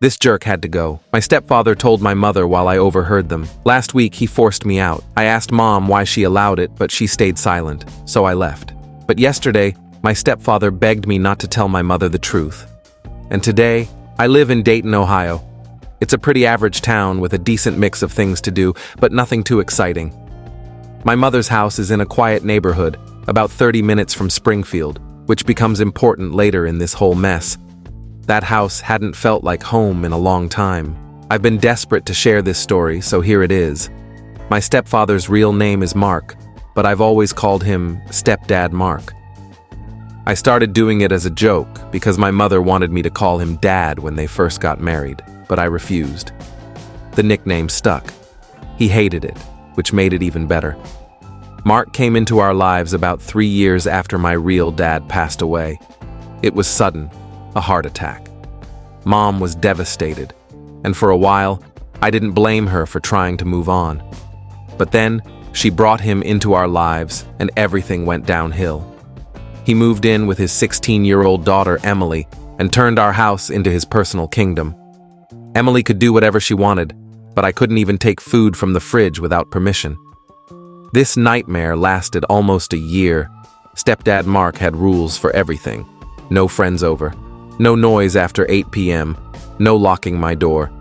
This jerk had to go. My stepfather told my mother while I overheard them. Last week, he forced me out. I asked Mom why she allowed it, but she stayed silent, so I left. But yesterday, my stepfather begged me not to tell my mother the truth. And today, I live in Dayton, Ohio. It's a pretty average town with a decent mix of things to do, but nothing too exciting. My mother's house is in a quiet neighborhood, about 30 minutes from Springfield, which becomes important later in this whole mess. That house hadn't felt like home in a long time. I've been desperate to share this story, so here it is. My stepfather's real name is Mark, but I've always called him Stepdad Mark. I started doing it as a joke because my mother wanted me to call him Dad when they first got married, but I refused. The nickname stuck. He hated it, which made it even better. Mark came into our lives about 3 years after my real dad passed away. It was sudden, a heart attack. Mom was devastated, and for a while, I didn't blame her for trying to move on. But then, she brought him into our lives, and everything went downhill. He moved in with his 16-year-old daughter, Emily, and turned our house into his personal kingdom. Emily could do whatever she wanted, but I couldn't even take food from the fridge without permission. This nightmare lasted almost a year. Stepdad Mark had rules for everything. No friends over. No noise after 8 p.m. No locking my door.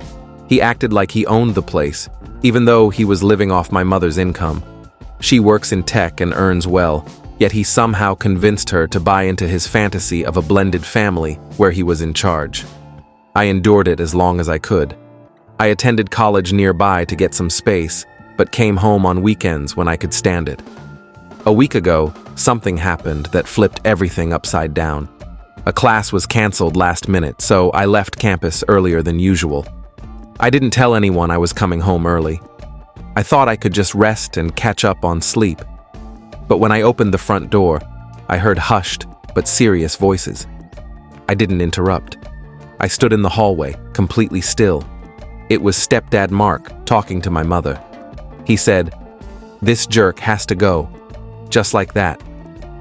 He acted like he owned the place, even though he was living off my mother's income. She works in tech and earns well, yet he somehow convinced her to buy into his fantasy of a blended family where he was in charge. I endured it as long as I could. I attended college nearby to get some space, but came home on weekends when I could stand it. A week ago, something happened that flipped everything upside down. A class was canceled last minute, so I left campus earlier than usual. I didn't tell anyone I was coming home early. I thought I could just rest and catch up on sleep. But when I opened the front door, I heard hushed but serious voices. I didn't interrupt. I stood in the hallway, completely still. It was Stepdad Mark talking to my mother. He said, "This jerk has to go," just like that,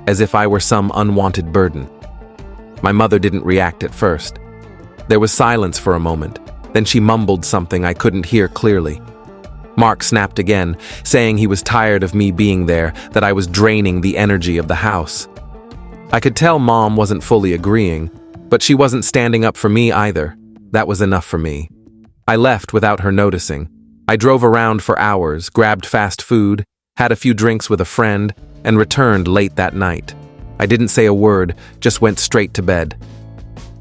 as if I were some unwanted burden. My mother didn't react at first. There was silence for a moment, then she mumbled something I couldn't hear clearly. Mark snapped again, saying he was tired of me being there, that I was draining the energy of the house. I could tell Mom wasn't fully agreeing, but she wasn't standing up for me either. That was enough for me. I left without her noticing. I drove around for hours, grabbed fast food, had a few drinks with a friend, and returned late that night. I didn't say a word, just went straight to bed.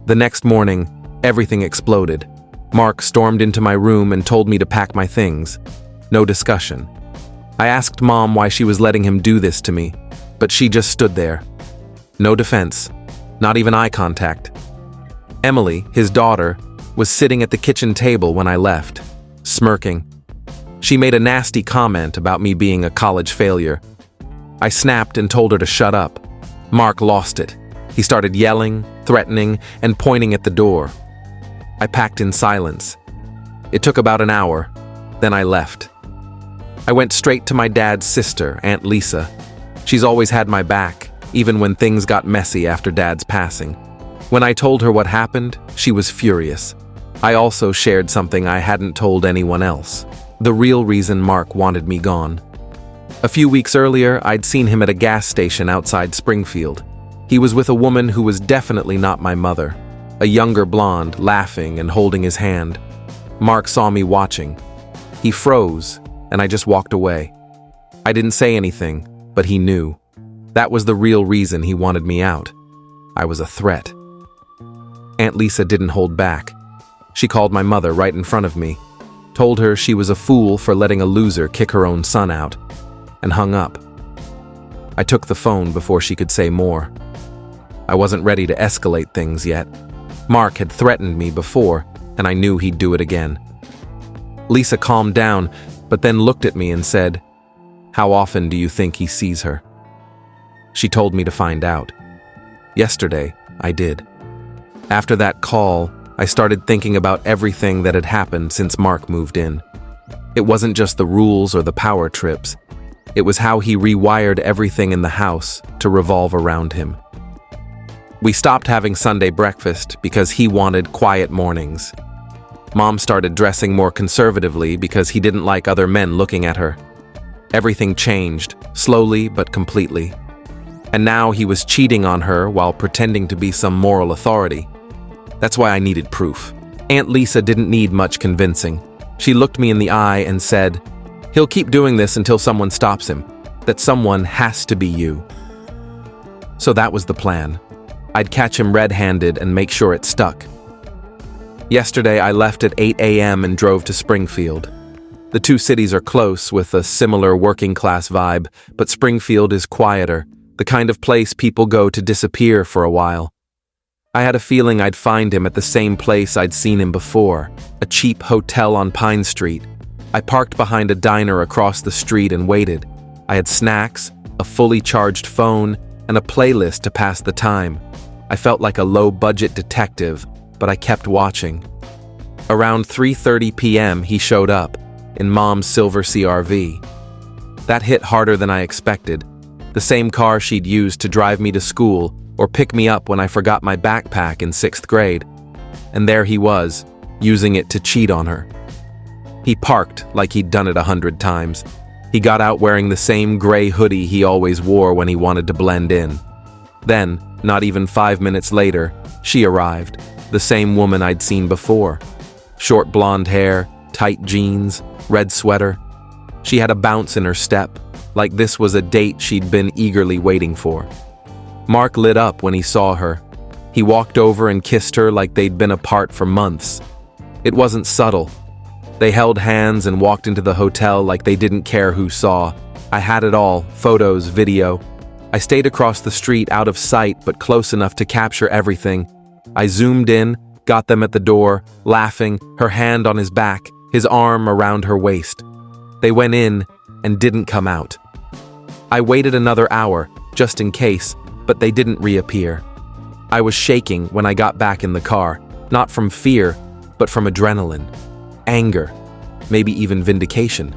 The next morning, everything exploded. Mark stormed into my room and told me to pack my things. No discussion. I asked Mom why she was letting him do this to me, but she just stood there. No defense, not even eye contact. Emily, his daughter, was sitting at the kitchen table when I left, smirking. She made a nasty comment about me being a college failure. I snapped and told her to shut up. Mark lost it. He started yelling, threatening, and pointing at the door. I packed in silence. It took about an hour, then I left. I went straight to my dad's sister, Aunt Lisa. She's always had my back, even when things got messy after Dad's passing. When I told her what happened, she was furious. I also shared something I hadn't told anyone else. The real reason Mark wanted me gone. A few weeks earlier, I'd seen him at a gas station outside Springfield. He was with a woman who was definitely not my mother, a younger blonde, laughing and holding his hand. Mark saw me watching. He froze, and I just walked away. I didn't say anything, but he knew. That was the real reason he wanted me out. I was a threat. Aunt Lisa didn't hold back. She called my mother right in front of me, told her she was a fool for letting a loser kick her own son out, and hung up. I took the phone before she could say more. I wasn't ready to escalate things yet. Mark had threatened me before, and I knew he'd do it again. Lisa calmed down, but then looked at me and said, "How often do you think he sees her?" She told me to find out. Yesterday, I did. After that call, I started thinking about everything that had happened since Mark moved in. It wasn't just the rules or the power trips. It was how he rewired everything in the house to revolve around him. We stopped having Sunday breakfast because he wanted quiet mornings. Mom started dressing more conservatively because he didn't like other men looking at her. Everything changed, slowly but completely. And now he was cheating on her while pretending to be some moral authority. That's why I needed proof. Aunt Lisa didn't need much convincing. She looked me in the eye and said, "He'll keep doing this until someone stops him. That someone has to be you." So that was the plan. I'd catch him red-handed and make sure it stuck. Yesterday, I left at 8 a.m. and drove to Springfield. The two cities are close with a similar working-class vibe, but Springfield is quieter, the kind of place people go to disappear for a while. I had a feeling I'd find him at the same place I'd seen him before, a cheap hotel on Pine Street. I parked behind a diner across the street and waited. I had snacks, a fully charged phone, and a playlist to pass the time. I felt like a low-budget detective, but I kept watching. Around 3:30 p.m., he showed up, in Mom's silver CRV. That hit harder than I expected, the same car she'd used to drive me to school or pick me up when I forgot my backpack in 6th grade. And there he was, using it to cheat on her. He parked like he'd done it 100 times. He got out wearing the same gray hoodie he always wore when he wanted to blend in. Then, not even 5 minutes later, she arrived, the same woman I'd seen before. Short blonde hair, tight jeans, red sweater. She had a bounce in her step, like this was a date she'd been eagerly waiting for. Mark lit up when he saw her. He walked over and kissed her like they'd been apart for months. It wasn't subtle. They held hands and walked into the hotel like they didn't care who saw. I had it all, photos, video. I stayed across the street out of sight but close enough to capture everything. I zoomed in, got them at the door, laughing, her hand on his back, his arm around her waist. They went in and didn't come out. I waited another hour, just in case, but they didn't reappear. I was shaking when I got back in the car, not from fear, but from adrenaline, anger, maybe even vindication.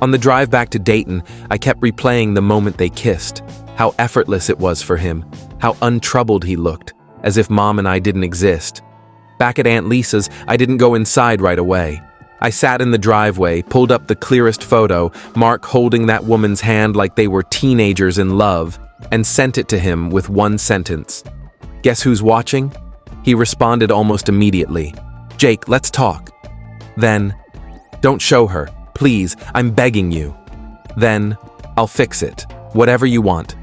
On the drive back to Dayton, I kept replaying the moment they kissed, how effortless it was for him, how untroubled he looked, as if Mom and I didn't exist. Back at Aunt Lisa's, I didn't go inside right away. I sat in the driveway, pulled up the clearest photo, Mark holding that woman's hand like they were teenagers in love, and sent it to him with one sentence. "Guess who's watching?" He responded almost immediately. "Jake, let's talk." Then, "Don't show her, please, I'm begging you." Then, "I'll fix it, whatever you want."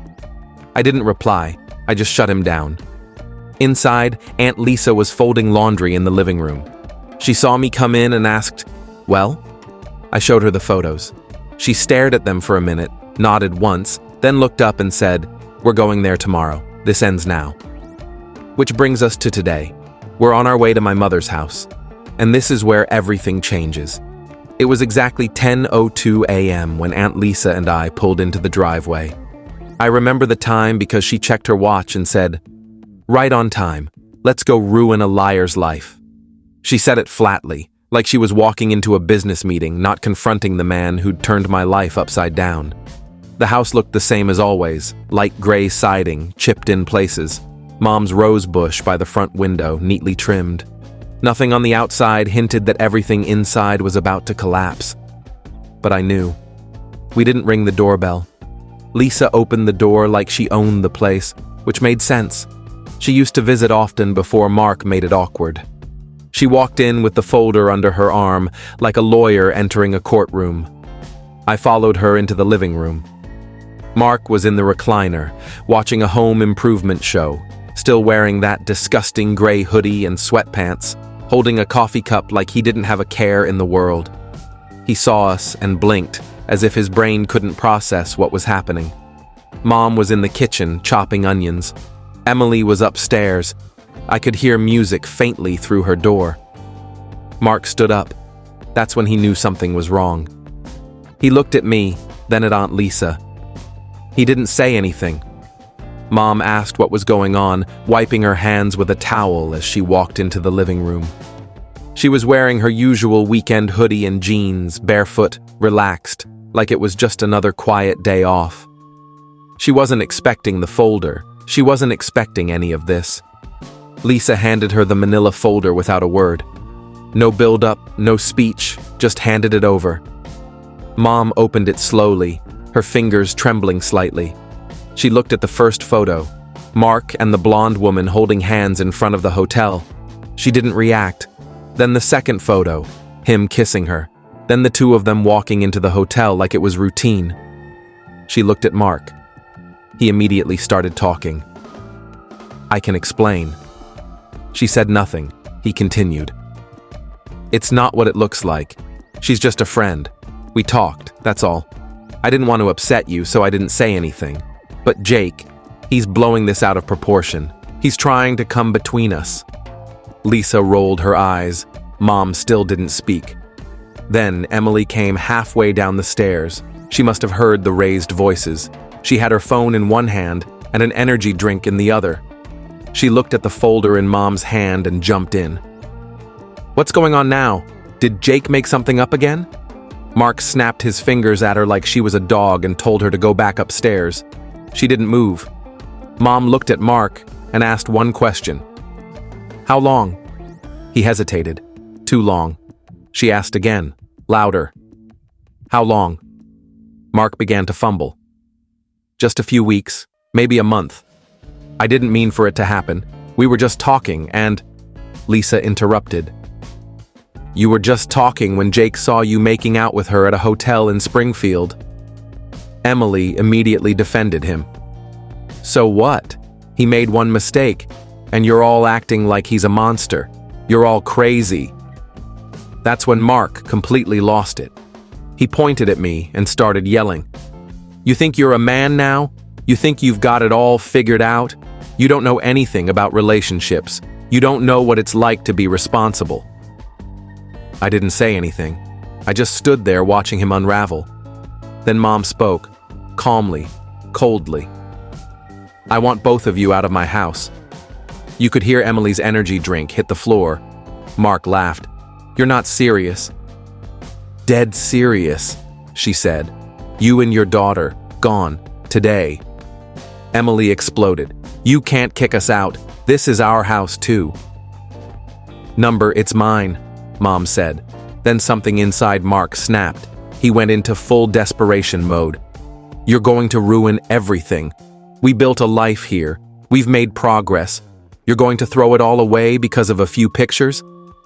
I didn't reply, I just shut him down. Inside, Aunt Lisa was folding laundry in the living room. She saw me come in and asked, "Well?" I showed her the photos. She stared at them for a minute, nodded once, then looked up and said, "We're going there tomorrow. This ends now." Which brings us to today. We're on our way to my mother's house. And this is where everything changes. It was exactly 10:02 a.m. when Aunt Lisa and I pulled into the driveway. I remember the time because she checked her watch and said, "Right on time. Let's go ruin a liar's life." She said it flatly, like she was walking into a business meeting, not confronting the man who'd turned my life upside down. The house looked the same as always, light gray siding, chipped in places. Mom's rose bush by the front window, neatly trimmed. Nothing on the outside hinted that everything inside was about to collapse. But I knew. We didn't ring the doorbell. Lisa opened the door like she owned the place, which made sense. She used to visit often before Mark made it awkward. She walked in with the folder under her arm, like a lawyer entering a courtroom. I followed her into the living room. Mark was in the recliner, watching a home improvement show, still wearing that disgusting gray hoodie and sweatpants, holding a coffee cup like he didn't have a care in the world. He saw us and blinked, as if his brain couldn't process what was happening. Mom was in the kitchen, chopping onions. Emily was upstairs. I could hear music faintly through her door. Mark stood up. That's when he knew something was wrong. He looked at me, then at Aunt Lisa. He didn't say anything. Mom asked what was going on, wiping her hands with a towel as she walked into the living room. She was wearing her usual weekend hoodie and jeans, barefoot, relaxed, like it was just another quiet day off. She wasn't expecting the folder. She wasn't expecting any of this. Lisa handed her the manila folder without a word. No build-up, no speech, just handed it over. Mom opened it slowly, her fingers trembling slightly. She looked at the first photo, Mark and the blonde woman holding hands in front of the hotel. She didn't react. Then the second photo, him kissing her. Then the two of them walking into the hotel like it was routine. She looked at Mark. He immediately started talking. "I can explain." She said nothing. He continued. "It's not what it looks like. She's just a friend. We talked, that's all. I didn't want to upset you, so I didn't say anything. But Jake, he's blowing this out of proportion. He's trying to come between us." Lisa rolled her eyes. Mom still didn't speak. Then Emily came halfway down the stairs. She must have heard the raised voices. She had her phone in one hand and an energy drink in the other. She looked at the folder in Mom's hand and jumped in. "What's going on now? Did Jake make something up again?" Mark snapped his fingers at her like she was a dog and told her to go back upstairs. She didn't move. Mom looked at Mark and asked one question. "How long?" He hesitated. "Too long." She asked again, louder. "How long?" Mark began to fumble. "Just a few weeks, maybe a month. I didn't mean for it to happen. We were just talking and—" Lisa interrupted. "You were just talking when Jake saw you making out with her at a hotel in Springfield." Emily immediately defended him. "So what? He made one mistake, and you're all acting like he's a monster. You're all crazy." That's when Mark completely lost it. He pointed at me and started yelling. "You think you're a man now? You think you've got it all figured out? You don't know anything about relationships. You don't know what it's like to be responsible." I didn't say anything. I just stood there watching him unravel. Then Mom spoke, calmly, coldly. "I want both of you out of my house." You could hear Emily's energy drink hit the floor. Mark laughed. "You're not serious." "Dead serious," she said. "You and your daughter, gone, today." Emily exploded. "You can't kick us out. This is our house too." "It's mine," Mom said. Then something inside Mark snapped. He went into full desperation mode. "You're going to ruin everything. We built a life here. We've made progress. You're going to throw it all away because of a few pictures?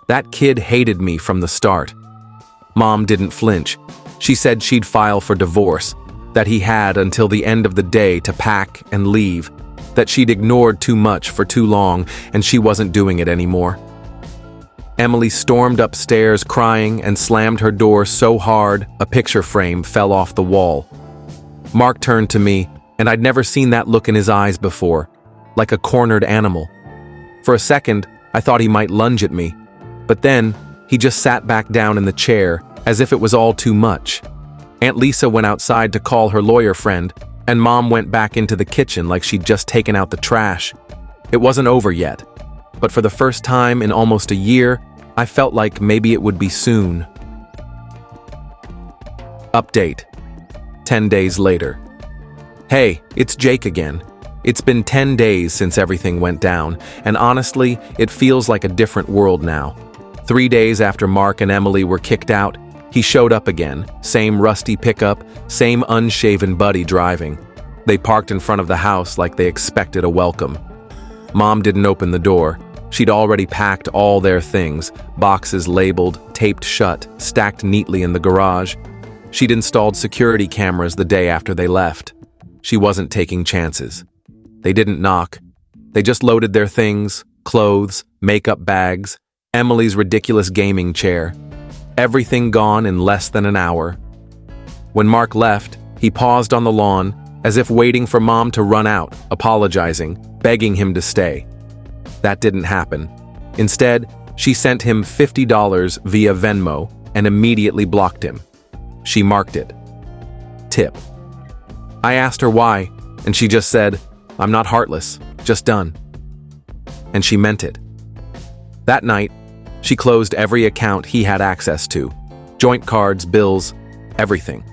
That kid hated me from the start." Mom didn't flinch. She said she'd file for divorce, that he had until the end of the day to pack and leave, that she'd ignored too much for too long and she wasn't doing it anymore. Emily stormed upstairs crying and slammed her door so hard a picture frame fell off the wall. Mark turned to me, and I'd never seen that look in his eyes before, like a cornered animal. For a second, I thought he might lunge at me, but then he just sat back down in the chair as if it was all too much. Aunt Lisa went outside to call her lawyer friend, and Mom went back into the kitchen like she'd just taken out the trash. It wasn't over yet, but for the first time in almost a year, I felt like maybe it would be soon. Update. 10 days later. "Hey, it's Jake again. It's been 10 days since everything went down, and honestly, it feels like a different world now. 3 days after Mark and Emily were kicked out, he showed up again, same rusty pickup, same unshaven buddy driving. They parked in front of the house like they expected a welcome. Mom didn't open the door. She'd already packed all their things, boxes labeled, taped shut, stacked neatly in the garage. She'd installed security cameras the day after they left. She wasn't taking chances. They didn't knock. They just loaded their things, clothes, makeup bags, Emily's ridiculous gaming chair. Everything gone in less than an hour. When Mark left, he paused on the lawn, as if waiting for Mom to run out, apologizing, begging him to stay. That didn't happen. Instead, she sent him $50 via Venmo and immediately blocked him. She marked it. Tip. I asked her why, and she just said, "I'm not heartless, just done." And she meant it. That night, she closed every account he had access to. Joint cards, bills, everything.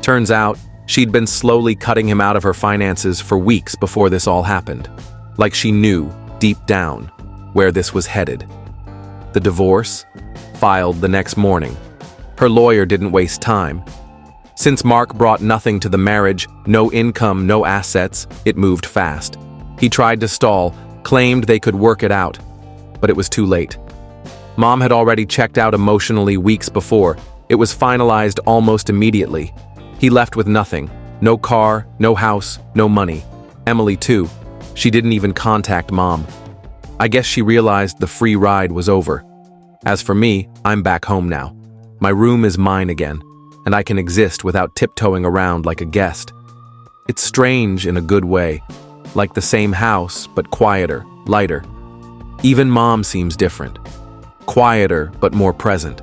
Turns out, she'd been slowly cutting him out of her finances for weeks before this all happened. Like she knew, deep down, where this was headed. The divorce? filed the next morning. Her lawyer didn't waste time. Since Mark brought nothing to the marriage, no income, no assets, it moved fast. He tried to stall, claimed they could work it out, but it was too late. Mom had already checked out emotionally weeks before. It was finalized almost immediately. He left with nothing. No car, no house, no money. Emily too. She didn't even contact Mom. I guess she realized the free ride was over. As for me, I'm back home now. My room is mine again, and I can exist without tiptoeing around like a guest. It's strange in a good way, like the same house, but quieter, lighter. Even Mom seems different. Quieter, but more present.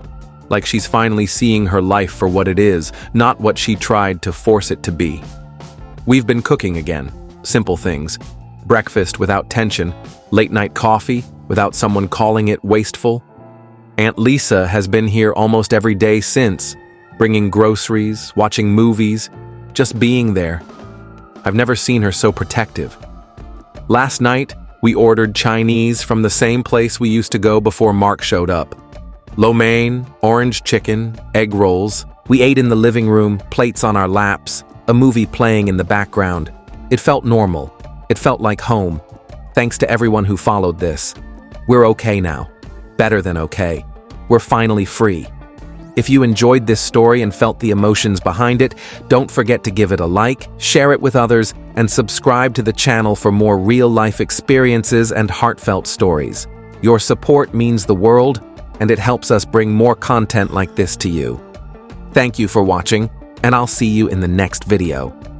Like she's finally seeing her life for what it is, not what she tried to force it to be. We've been cooking again. Simple things. Breakfast without tension, late-night coffee without someone calling it wasteful. Aunt Lisa has been here almost every day since, bringing groceries, watching movies, just being there. I've never seen her so protective. Last night, we ordered Chinese from the same place we used to go before Mark showed up. Lo mein, orange chicken, egg rolls. We ate in the living room, plates on our laps, a movie playing in the background. It felt normal. It felt like home. Thanks to everyone who followed this. We're okay now. Better than okay. We're finally free. If you enjoyed this story and felt the emotions behind it, don't forget to give it a like, share it with others, and subscribe to the channel for more real-life experiences and heartfelt stories. Your support means the world, and it helps us bring more content like this to you. Thank you for watching, and I'll see you in the next video.